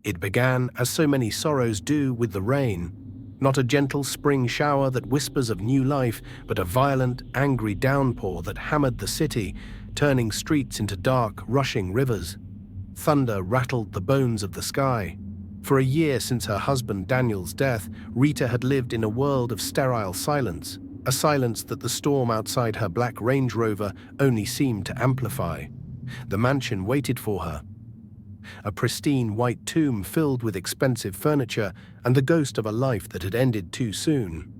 It began, as so many sorrows do, with the rain. Not a gentle spring shower that whispers of new life, but a violent, angry downpour that hammered the city, turning streets into dark, rushing rivers. Thunder rattled the bones of the sky. For a year since her husband Daniel's death, Rita had lived in a world of sterile silence, a silence that the storm outside her black Range Rover only seemed to amplify. The mansion waited for her. A pristine white tomb filled with expensive furniture and the ghost of a life that had ended too soon.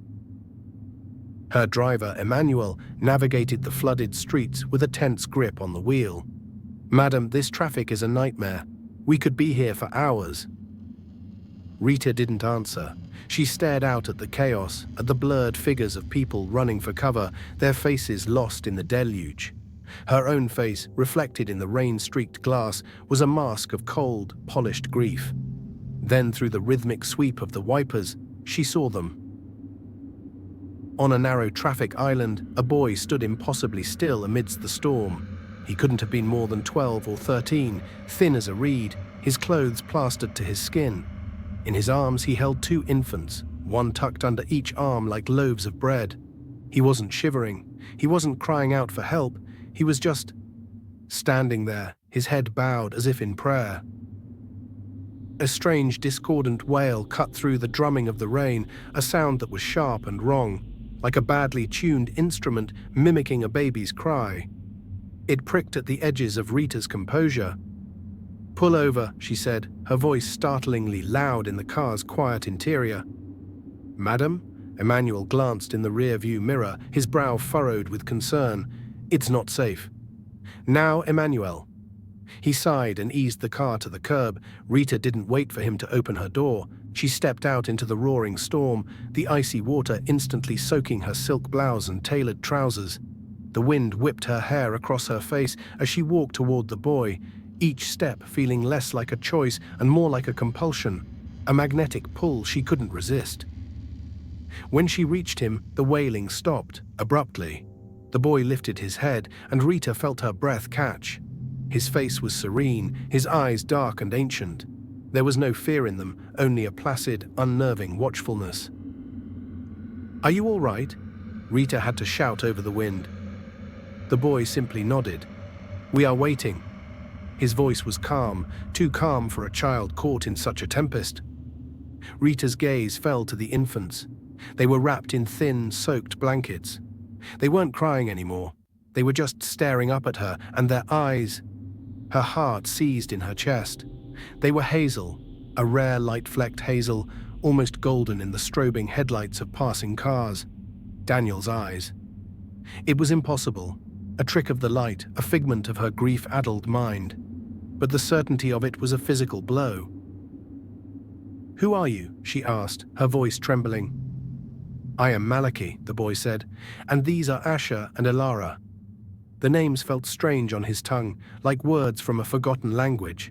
Her driver, Emmanuel, navigated the flooded streets with a tense grip on the wheel. "Madam, this traffic is a nightmare. We could be here for hours." Rita didn't answer. She stared out at the chaos, at the blurred figures of people running for cover, their faces lost in the deluge. Her own face, reflected in the rain-streaked glass, was a mask of cold, polished grief. Then, through the rhythmic sweep of the wipers, she saw them. On a narrow traffic island, a boy stood impossibly still amidst the storm. He couldn't have been more than 12 or 13, thin as a reed, his clothes plastered to his skin. In his arms he held two infants, one tucked under each arm like loaves of bread. He wasn't shivering, he wasn't crying out for help, he was just standing there, his head bowed as if in prayer. A strange, discordant wail cut through the drumming of the rain, a sound that was sharp and wrong, like a badly tuned instrument mimicking a baby's cry. It pricked at the edges of Rita's composure. "Pull over," she said, her voice startlingly loud in the car's quiet interior. "Madam?" Emmanuel glanced in the rear-view mirror, his brow furrowed with concern. "It's not safe." "Now, Emmanuel." He sighed and eased the car to the curb. Rita didn't wait for him to open her door. She stepped out into the roaring storm, the icy water instantly soaking her silk blouse and tailored trousers. The wind whipped her hair across her face as she walked toward the boy, each step feeling less like a choice and more like a compulsion, a magnetic pull she couldn't resist. When she reached him, the wailing stopped, abruptly. The boy lifted his head, and Rita felt her breath catch. His face was serene, his eyes dark and ancient. There was no fear in them, only a placid, unnerving watchfulness. "Are you all right?" Rita had to shout over the wind. The boy simply nodded. "We are waiting." His voice was calm, too calm for a child caught in such a tempest. Rita's gaze fell to the infants. They were wrapped in thin, soaked blankets. They weren't crying anymore. They were just staring up at her, and their eyes... Her heart seized in her chest. They were hazel, a rare light-flecked hazel, almost golden in the strobing headlights of passing cars. Daniel's eyes. It was impossible. A trick of the light, a figment of her grief-addled mind. But the certainty of it was a physical blow. "Who are you?" she asked, her voice trembling. "I am Malachi," the boy said, "and these are Asher and Elara." The names felt strange on his tongue, like words from a forgotten language.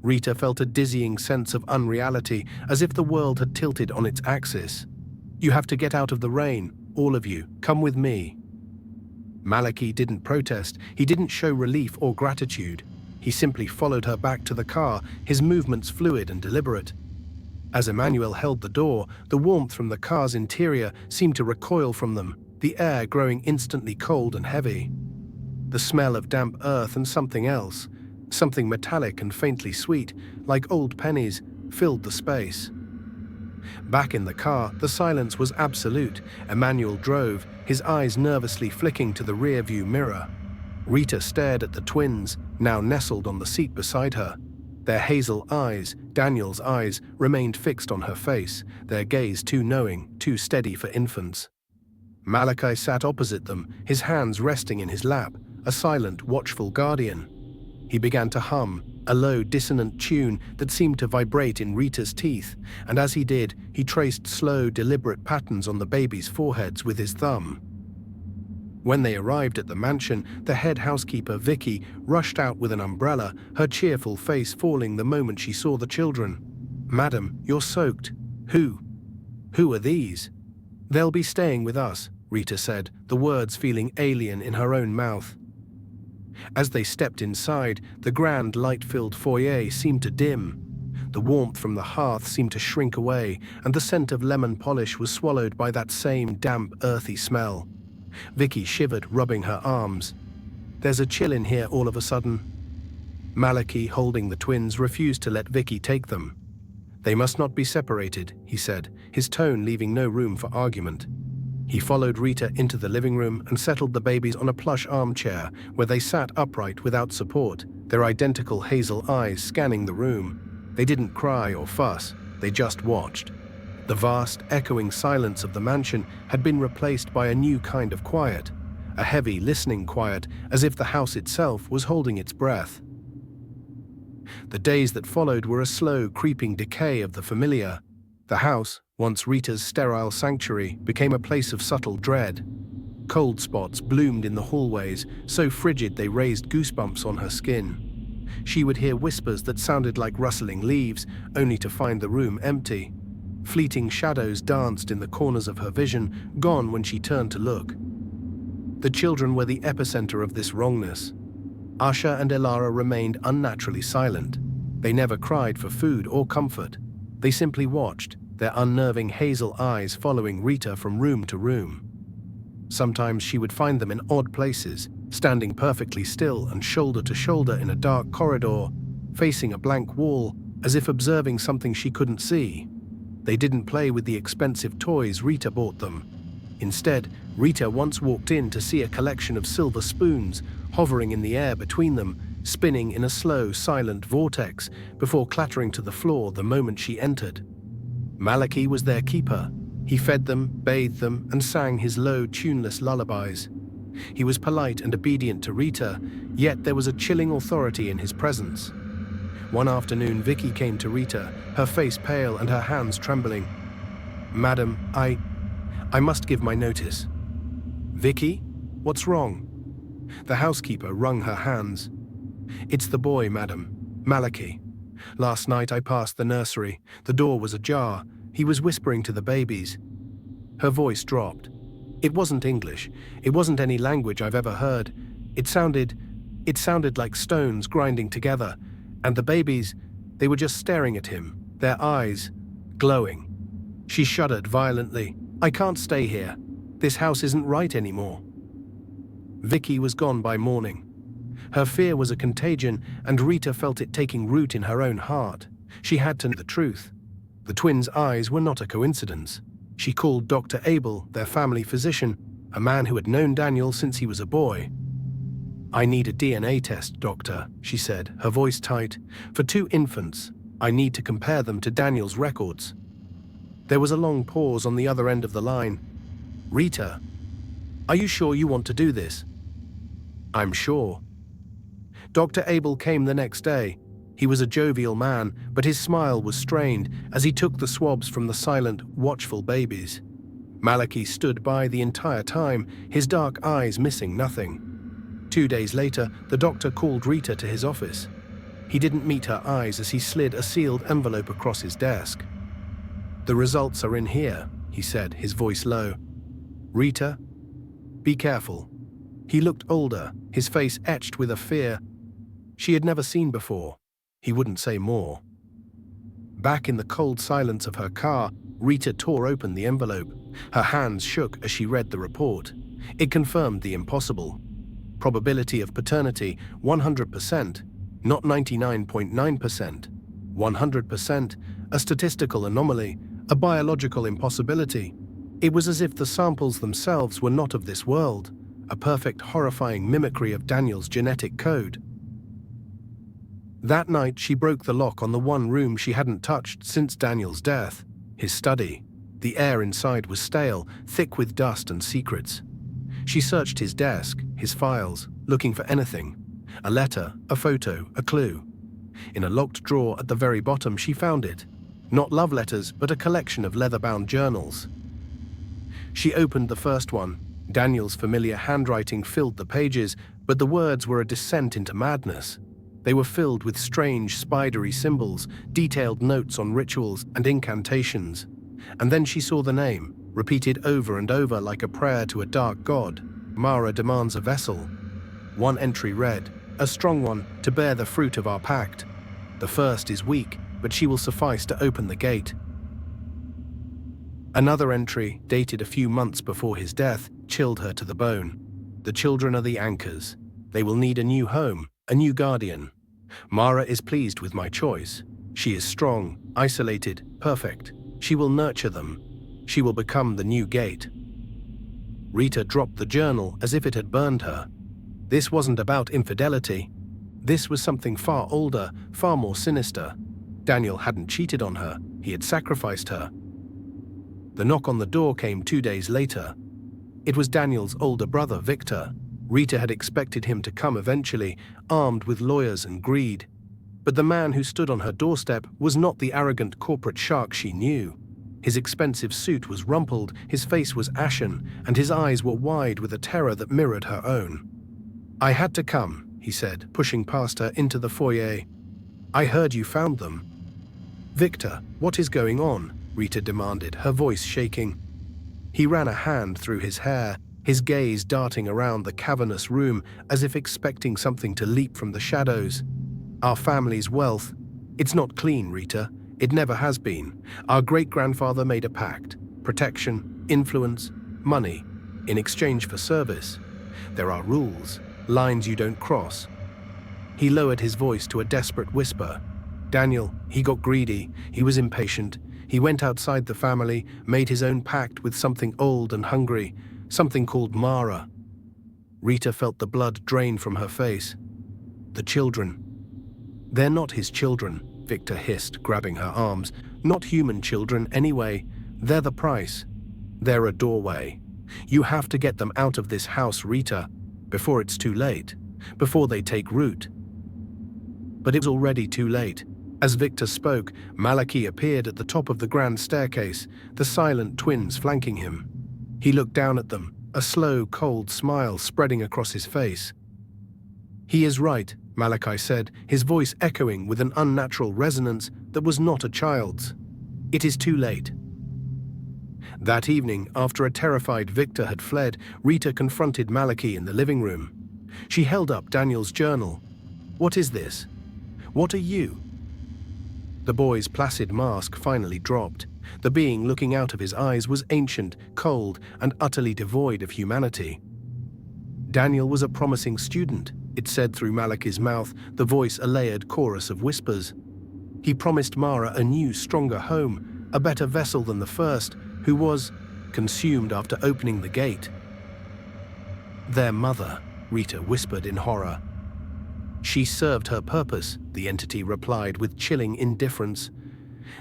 Rita felt a dizzying sense of unreality, as if the world had tilted on its axis. "You have to get out of the rain, all of you. Come with me." Malachi didn't protest. He didn't show relief or gratitude. He simply followed her back to the car, his movements fluid and deliberate. As Emmanuel held the door, the warmth from the car's interior seemed to recoil from them, the air growing instantly cold and heavy. The smell of damp earth and something else, something metallic and faintly sweet, like old pennies, filled the space. Back in the car, the silence was absolute. Emmanuel drove, his eyes nervously flicking to the rear-view mirror. Rita stared at the twins, now nestled on the seat beside her. Their hazel eyes, Daniel's eyes, remained fixed on her face, their gaze too knowing, too steady for infants. Malachi sat opposite them, his hands resting in his lap, a silent, watchful guardian. He began to hum, a low, dissonant tune that seemed to vibrate in Rita's teeth, and as he did, he traced slow, deliberate patterns on the babies' foreheads with his thumb. When they arrived at the mansion, the head housekeeper, Vicky, rushed out with an umbrella, her cheerful face falling the moment she saw the children. "Madam, you're soaked. Who are these?" "They'll be staying with us," Rita said, the words feeling alien in her own mouth. As they stepped inside, the grand light-filled foyer seemed to dim. The warmth from the hearth seemed to shrink away, and the scent of lemon polish was swallowed by that same damp, earthy smell. Vicky shivered, rubbing her arms. "There's a chill in here all of a sudden." Malachi, holding the twins, refused to let Vicky take them. "They must not be separated," he said, his tone leaving no room for argument. He followed Rita into the living room and settled the babies on a plush armchair where they sat upright without support, their identical hazel eyes scanning the room. They didn't cry or fuss, they just watched. The vast, echoing silence of the mansion had been replaced by a new kind of quiet, a heavy, listening quiet, as if the house itself was holding its breath. The days that followed were a slow, creeping decay of the familiar. The house, once Rita's sterile sanctuary, became a place of subtle dread. Cold spots bloomed in the hallways, so frigid they raised goosebumps on her skin. She would hear whispers that sounded like rustling leaves, only to find the room empty. Fleeting shadows danced in the corners of her vision, gone when she turned to look. The children were the epicenter of this wrongness. Asha and Elara remained unnaturally silent. They never cried for food or comfort. They simply watched, their unnerving hazel eyes following Rita from room to room. Sometimes she would find them in odd places, standing perfectly still and shoulder to shoulder in a dark corridor, facing a blank wall, as if observing something she couldn't see. They didn't play with the expensive toys Rita bought them. Instead, Rita once walked in to see a collection of silver spoons hovering in the air between them, spinning in a slow, silent vortex before clattering to the floor the moment she entered. Malachi was their keeper. He fed them, bathed them, and sang his low, tuneless lullabies. He was polite and obedient to Rita, yet there was a chilling authority in his presence. One afternoon, Vicky came to Rita, her face pale and her hands trembling. "Madam, I must give my notice." "Vicky? What's wrong?" The housekeeper wrung her hands. "It's the boy, madam. Malachi. Last night I passed the nursery. The door was ajar. He was whispering to the babies." Her voice dropped. It wasn't English. It wasn't any language I've ever heard. It sounded like stones grinding together. And the babies, they were just staring at him, their eyes glowing. She shuddered violently. "I can't stay here. This house isn't right anymore." Vicky was gone by morning. Her fear was a contagion, and Rita felt it taking root in her own heart. She had to know the truth. The twins' eyes were not a coincidence. She called Dr. Abel, their family physician, a man who had known Daniel since he was a boy. "I need a DNA test, doctor," she said, her voice tight. "For 2 infants. I need to compare them to Daniel's records." There was a long pause on the other end of the line. "Rita, are you sure you want to do this?" "I'm sure." Dr. Abel came the next day. He was a jovial man, but his smile was strained as he took the swabs from the silent, watchful babies. Malachi stood by the entire time, his dark eyes missing nothing. 2 days later, the doctor called Rita to his office. He didn't meet her eyes as he slid a sealed envelope across his desk. "The results are in here," he said, his voice low. "Rita, be careful." He looked older, his face etched with a fear she had never seen before. He wouldn't say more. Back in the cold silence of her car, Rita tore open the envelope. Her hands shook as she read the report. It confirmed the impossible. Probability of paternity, 100%, not 99.9%. 100%, a statistical anomaly, a biological impossibility. It was as if the samples themselves were not of this world, a perfect, horrifying mimicry of Daniel's genetic code. That night, she broke the lock on the one room she hadn't touched since Daniel's death, his study. The air inside was stale, thick with dust and secrets. She searched his desk, his files, looking for anything. A letter, a photo, a clue. In a locked drawer at the very bottom, she found it. Not love letters, but a collection of leather-bound journals. She opened the first one. Daniel's familiar handwriting filled the pages, but the words were a descent into madness. They were filled with strange, spidery symbols, detailed notes on rituals and incantations. And then she saw the name, repeated over and over like a prayer to a dark god. "Mara demands a vessel." One entry read, "A strong one, to bear the fruit of our pact. The first is weak, but she will suffice to open the gate. Another entry, dated a few months before his death, chilled her to the bone. The children are the anchors. They will need a new home, a new guardian. Mara is pleased with my choice. She is strong, isolated, perfect. She will nurture them. She will become the new gate. Rita dropped the journal as if it had burned her. This wasn't about infidelity. This was something far older, far more sinister. Daniel hadn't cheated on her. He had sacrificed her. The knock on the door came 2 days later. It was Daniel's older brother, Victor. Rita had expected him to come eventually, armed with lawyers and greed. But the man who stood on her doorstep was not the arrogant corporate shark she knew. His expensive suit was rumpled, his face was ashen, and his eyes were wide with a terror that mirrored her own. "I had to come," he said, pushing past her into the foyer. "I heard you found them." "Victor, what is going on?" Rita demanded, her voice shaking. He ran a hand through his hair, his gaze darting around the cavernous room as if expecting something to leap from the shadows. "Our family's wealth. It's not clean, Rita. It never has been. Our great-grandfather made a pact. Protection, influence, money, in exchange for service. There are rules, lines you don't cross." He lowered his voice to a desperate whisper. "Daniel, he got greedy. He was impatient. He went outside the family, made his own pact with something old and hungry, something called Mara." Rita felt the blood drain from her face. "The children." "They're not his children," Victor hissed, grabbing her arms. "Not human children, anyway. They're the price. They're a doorway. You have to get them out of this house, Rita, before it's too late, before they take root." But it was already too late. As Victor spoke, Malachi appeared at the top of the grand staircase, the silent twins flanking him. He looked down at them, a slow, cold smile spreading across his face. "He is right," Malachi said, his voice echoing with an unnatural resonance that was not a child's. "It is too late." That evening, after a terrified Victor had fled, Rita confronted Malachi in the living room. She held up Daniel's journal. "What is this? What are you?" The boy's placid mask finally dropped. The being looking out of his eyes was ancient, cold, and utterly devoid of humanity. Daniel was a promising student, it said through Malachi's mouth, the voice a layered chorus of whispers. He promised Mara a new, stronger home, a better vessel than the first, who was consumed after opening the gate. "Their mother," Rita whispered in horror. "She served her purpose," the entity replied with chilling indifference.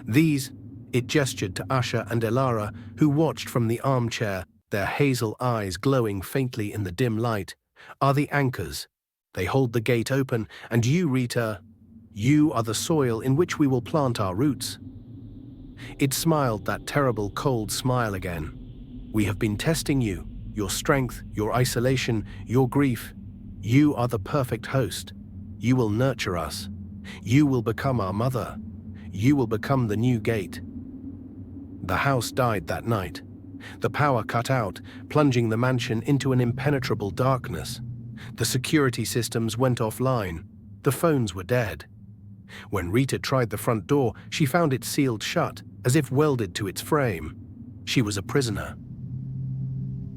"These," it gestured to Asha and Elara, who watched from the armchair, their hazel eyes glowing faintly in the dim light, "are the anchors. They hold the gate open, and you, Rita, you are the soil in which we will plant our roots." It smiled that terrible cold smile again. "We have been testing you, your strength, your isolation, your grief. You are the perfect host. You will nurture us. You will become our mother. You will become the new gate." The house died that night. The power cut out, plunging the mansion into an impenetrable darkness. The security systems went offline. The phones were dead. When Rita tried the front door, she found it sealed shut, as if welded to its frame. She was a prisoner.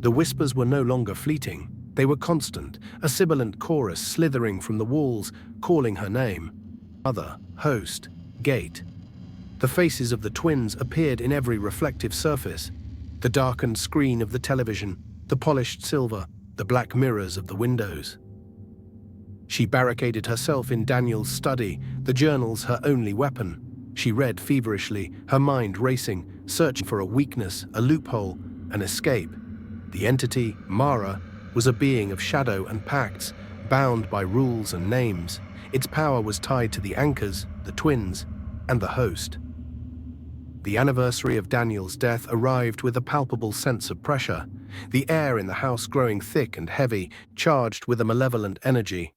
The whispers were no longer fleeting. They were constant, a sibilant chorus slithering from the walls, calling her name. Mother, host, gate. The faces of the twins appeared in every reflective surface. The darkened screen of the television, the polished silver, the black mirrors of the windows. She barricaded herself in Daniel's study, the journals her only weapon. She read feverishly, her mind racing, searching for a weakness, a loophole, an escape. The entity, Mara, was a being of shadow and pacts, bound by rules and names. Its power was tied to the anchors, the twins, and the host. The anniversary of Daniel's death arrived with a palpable sense of pressure, the air in the house growing thick and heavy, charged with a malevolent energy.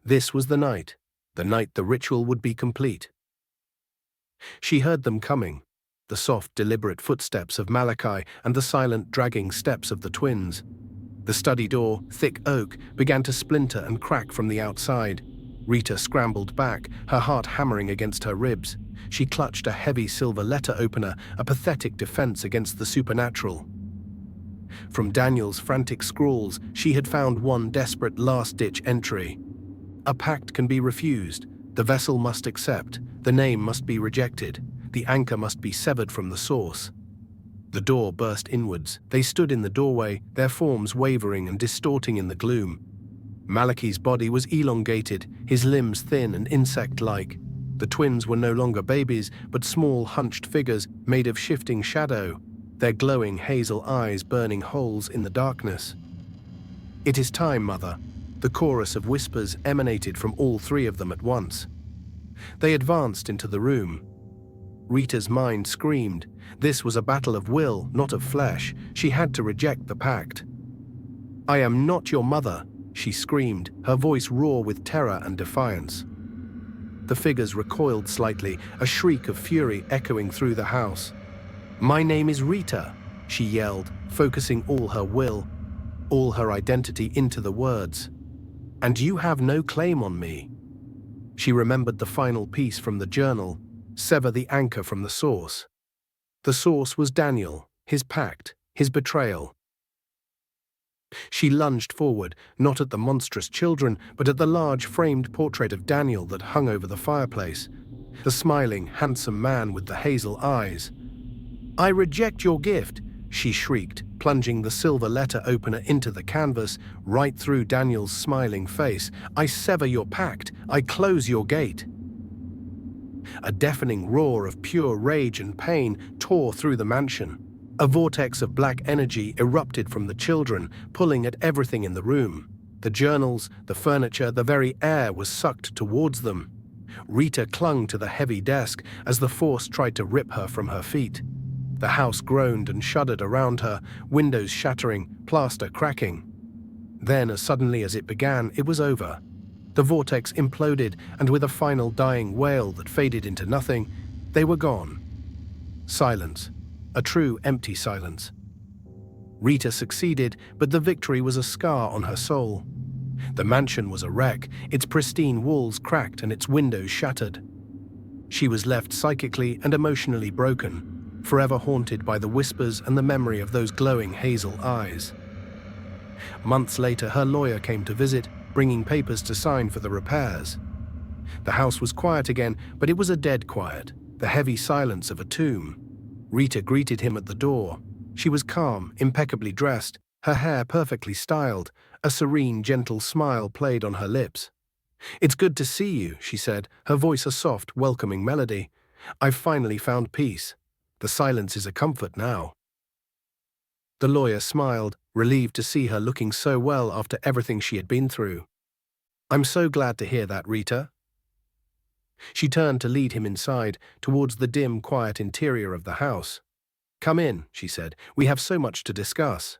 This was the night the ritual would be complete. She heard them coming, the soft, deliberate footsteps of Malachi and the silent, dragging steps of the twins. The study door, thick oak, began to splinter and crack from the outside. Rita scrambled back, her heart hammering against her ribs. She clutched a heavy silver letter opener, a pathetic defense against the supernatural. From Daniel's frantic scrawls, she had found one desperate last-ditch entry. A pact can be refused. The vessel must accept. The name must be rejected. The anchor must be severed from the source. The door burst inwards. They stood in the doorway, their forms wavering and distorting in the gloom. Malachi's body was elongated, his limbs thin and insect-like. The twins were no longer babies, but small, hunched figures made of shifting shadow, their glowing hazel eyes burning holes in the darkness. "It is time, Mother." The chorus of whispers emanated from all three of them at once. They advanced into the room. Rita's mind screamed. This was a battle of will, not of flesh. She had to reject the pact. "I am not your mother," she screamed, her voice raw with terror and defiance. The figures recoiled slightly, a shriek of fury echoing through the house. "My name is Rita," she yelled, focusing all her will, all her identity into the words. "And you have no claim on me." She remembered the final piece from the journal: sever the anchor from the source. The source was Daniel, his pact, his betrayal. She lunged forward, not at the monstrous children, but at the large framed portrait of Daniel that hung over the fireplace. The smiling, handsome man with the hazel eyes. "I reject your gift," she shrieked, plunging the silver letter opener into the canvas, right through Daniel's smiling face. "I sever your pact. I close your gate." A deafening roar of pure rage and pain tore through the mansion. A vortex of black energy erupted from the children, pulling at everything in the room. The journals, the furniture, the very air was sucked towards them. Rita clung to the heavy desk as the force tried to rip her from her feet. The house groaned and shuddered around her, windows shattering, plaster cracking. Then, as suddenly as it began, it was over. The vortex imploded, and with a final dying wail that faded into nothing, they were gone. Silence. A true empty silence. Rita succeeded, but the victory was a scar on her soul. The mansion was a wreck, its pristine walls cracked and its windows shattered. She was left psychically and emotionally broken, forever haunted by the whispers and the memory of those glowing hazel eyes. Months later, her lawyer came to visit, bringing papers to sign for the repairs. The house was quiet again, but it was a dead quiet, the heavy silence of a tomb. Rita greeted him at the door. She was calm, impeccably dressed, her hair perfectly styled. A serene, gentle smile played on her lips. "It's good to see you," she said, her voice a soft, welcoming melody. "I've finally found peace. The silence is a comfort now." The lawyer smiled, relieved to see her looking so well after everything she had been through. "I'm so glad to hear that, Rita." She turned to lead him inside, towards the dim, quiet interior of the house. "Come in," she said. "We have so much to discuss."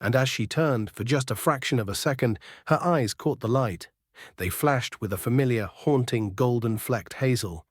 And as she turned, for just a fraction of a second, her eyes caught the light. They flashed with a familiar, haunting, golden-flecked hazel.